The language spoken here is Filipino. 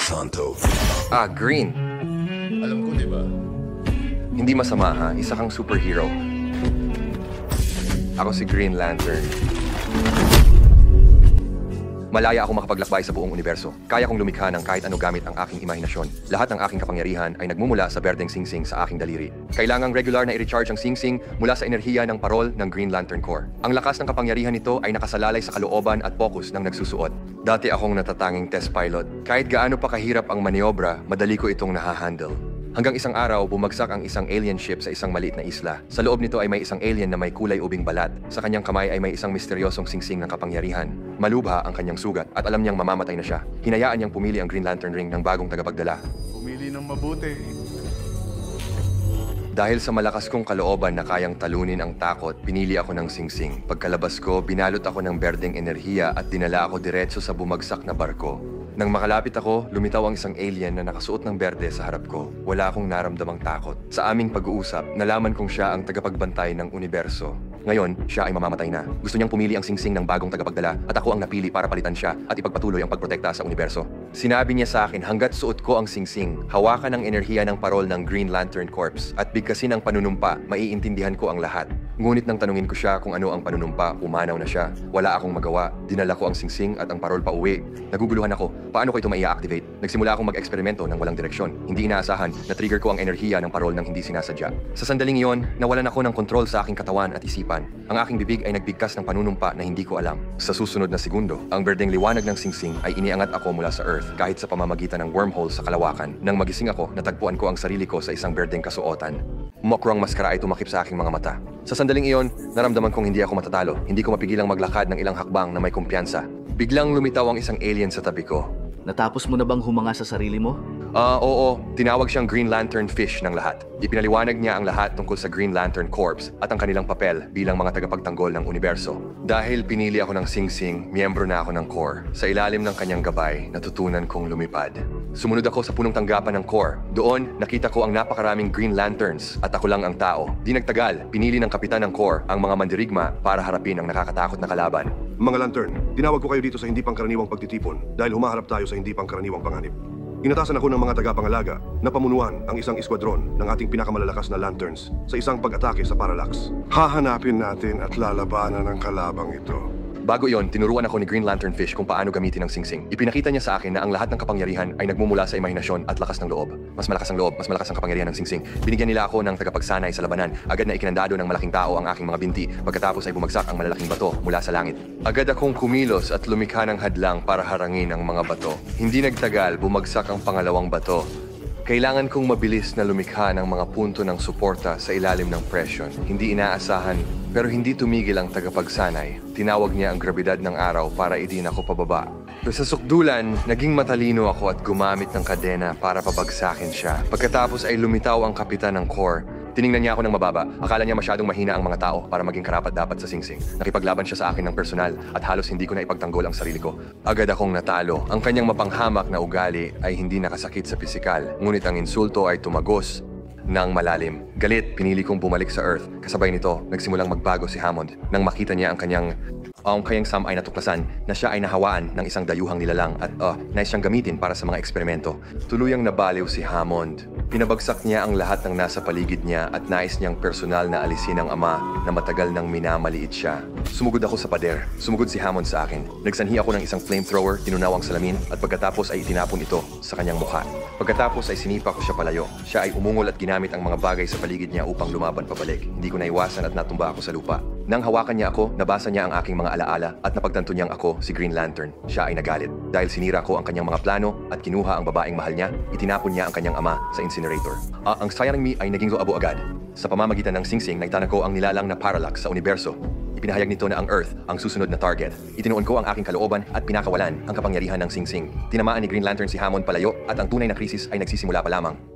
Santo. Green. Alam ko, di ba? Hindi masama ha, isa kang superhero. Ako si Green Lantern. Malaya ako makapaglakbay sa buong universo. Kaya kong lumikha ng kahit ano gamit ang aking imahinasyon. Lahat ng aking kapangyarihan ay nagmumula sa berdeng singsing sa aking daliri. Kailangang regular na i-recharge ang singsing mula sa enerhiya ng parol ng Green Lantern Corps. Ang lakas ng kapangyarihan nito ay nakasalalay sa kalooban at focus ng nagsusuot. Dati akong natatanging test pilot. Kahit gaano pa kahirap ang maniobra, madali ko itong nahahandle. Hanggang isang araw, bumagsak ang isang alien ship sa isang maliit na isla. Sa loob nito ay may isang alien na may kulay ubing balat. Sa kanyang kamay ay may isang misteryosong singsing ng kapangyarihan. Malubha ang kanyang sugat at alam niyang mamamatay na siya. Hinayaan niyang pumili ang Green Lantern Ring ng bagong tagapagdala. Pumili ng mabuti. Dahil sa malakas kong kalooban na kayang talunin ang takot, pinili ako ng singsing. Pagkalabas ko, binalot ako ng berdeng enerhiya at dinala ako diretso sa bumagsak na barko. Nang makalapit ako, lumitaw ang isang alien na nakasuot ng berde sa harap ko. Wala akong naramdamang takot. Sa aming pag-uusap, nalaman kong siya ang tagapagbantay ng universo. Ngayon, siya ay mamamatay na. Gusto niyang pumili ang singsing ng bagong tagapagdala at ako ang napili para palitan siya at ipagpatuloy ang pagprotekta sa universo. Sinabi niya sa akin, hanggat suot ko ang singsing, hawakan ang enerhiya ng parol ng Green Lantern Corps at bigkasin ang panunumpa, maiintindihan ko ang lahat. Ngunit nang tanungin ko siya kung ano ang panunumpa, umanaw na siya. Wala akong magawa. Dinala ko ang singsing at ang parol pa uwi. Naguguluhan ako. Paano ko ito maia-activate? Nagsimula akong mag-eksperimento ng walang direksyon. Hindi inaasahan, na-trigger ko ang enerhiya ng parol ng hindi sinasadya. Sa sandaling iyon, nawalan ako ng kontrol sa aking katawan at isipan. Ang aking bibig ay nagbigkas ng panunumpa na hindi ko alam. Sa susunod na segundo, ang berdeng liwanag ng singsing ay iniangat ako mula sa Earth kahit sa pamamagitan ng wormhole sa kalawakan. Nang magising ako, natagpuan ko ang sarili ko sa isang berdeng kasuotan. Mokrong maskara ay tumakip sa aking mga mata. Sa sandaling iyon, naramdaman kong hindi ako matatalo. Hindi ko mapigilang maglakad ng ilang hakbang na may kumpiyansa. Biglang lumitaw ang isang alien sa tabi ko. Natapos mo na bang humanga sa sarili mo? Oo. Tinawag siyang Green Lantern Fish ng lahat. Ipinaliwanag niya ang lahat tungkol sa Green Lantern Corps at ang kanilang papel bilang mga tagapagtanggol ng universo. Dahil pinili ako ng singsing, miyembro na ako ng Corps. Sa ilalim ng kanyang gabay, natutunan kong lumipad. Sumunod ako sa punong tanggapan ng Corps. Doon, nakita ko ang napakaraming Green Lanterns at ako lang ang tao. Di nagtagal, pinili ng kapitan ng Corps ang mga mandirigma para harapin ang nakakatakot na kalaban. Mga lantern, tinawag ko kayo dito sa hindi pangkaraniwang pagtitipon dahil humaharap tayo sa hindi pangkaraniwang panganib. Inatasan ako ng mga tagapangalaga na pamunuan ang isang eskwadron ng ating pinakamalalakas na lanterns sa isang pag-atake sa Parallax. Hahanapin natin at lalabanan ang kalabang ito. Bago iyon, tinuruan ako ni Green Lantern Fish kung paano gamitin ang singsing. Ipinakita niya sa akin na ang lahat ng kapangyarihan ay nagmumula sa imahinasyon at lakas ng loob. Mas malakas ang loob, mas malakas ang kapangyarihan ng singsing. Binigyan nila ako ng tagapagsanay sa labanan. Agad na ikinandado ng malaking tao ang aking mga binti. Pagkatapos ay bumagsak ang malalaking bato mula sa langit. Agad akong kumilos at lumikha ng hadlang para harangin ang mga bato. Hindi nagtagal, bumagsak ang pangalawang bato. Kailangan kong mabilis na lumikha ng mga punto ng suporta sa ilalim ng presyon. Hindi inaasahan, pero hindi tumigil ang tagapagsanay. Tinawag niya ang grabidad ng araw para idin ako pababa. Pero sa sukdulan, naging matalino ako at gumamit ng kadena para pabagsakin siya. Pagkatapos ay lumitaw ang kapitan ng Corps. Tiningnan niya ako ng mababa. Akala niya masyadong mahina ang mga tao para maging karapat-dapat sa singsing. Nakipaglaban siya sa akin ng personal at halos hindi ko na ipagtanggol ang sarili ko. Agad akong natalo. Ang kanyang mapanghamak na ugali ay hindi nakasakit sa pisikal. Ngunit ang insulto ay tumagos ng malalim. Galit, pinili kong bumalik sa Earth. Kasabay nito, nagsimulang magbago si Hammond. Nang makita niya ang kanyang Sam ay natuklasan na siya ay nahawaan ng isang dayuhang nilalang at nais siyang gamitin para sa mga eksperimento. Tuluyang nabaliw si Hammond. Pinabagsak niya ang lahat ng nasa paligid niya at nais niyang personal na alisin ang ama na matagal nang minamaliit siya. Sumugod ako sa pader. Sumugod si Hammond sa akin. Nagsanhi ako ng isang flamethrower, tinunaw ang salamin at pagkatapos ay itinapon ito sa kanyang mukha. Pagkatapos ay sinipa ko siya palayo. Siya ay umungol at ginamit ang mga bagay sa paligid niya upang lumaban pabalik. Hindi ko naiwasan at natumba ako sa lupa. Nang hawakan niya ako, nabasa niya ang aking mga alaala at napagtanto niyang ako si Green Lantern. Siya ay nagalit. Dahil sinira ko ang kanyang mga plano at kinuha ang babaeng mahal niya, itinapon niya ang kanyang ama sa incinerator. Ang sayang mi ay naging zoabo agad. Sa pamamagitan ng singsing, naitana ko ang nilalang na Parallax sa universo. Ipinahayag nito na ang Earth ang susunod na target. Itinuon ko ang aking kalooban at pinakawalan ang kapangyarihan ng singsing. Tinamaan ni Green Lantern si Hammond palayo at ang tunay na krisis ay nagsisimula pa lamang.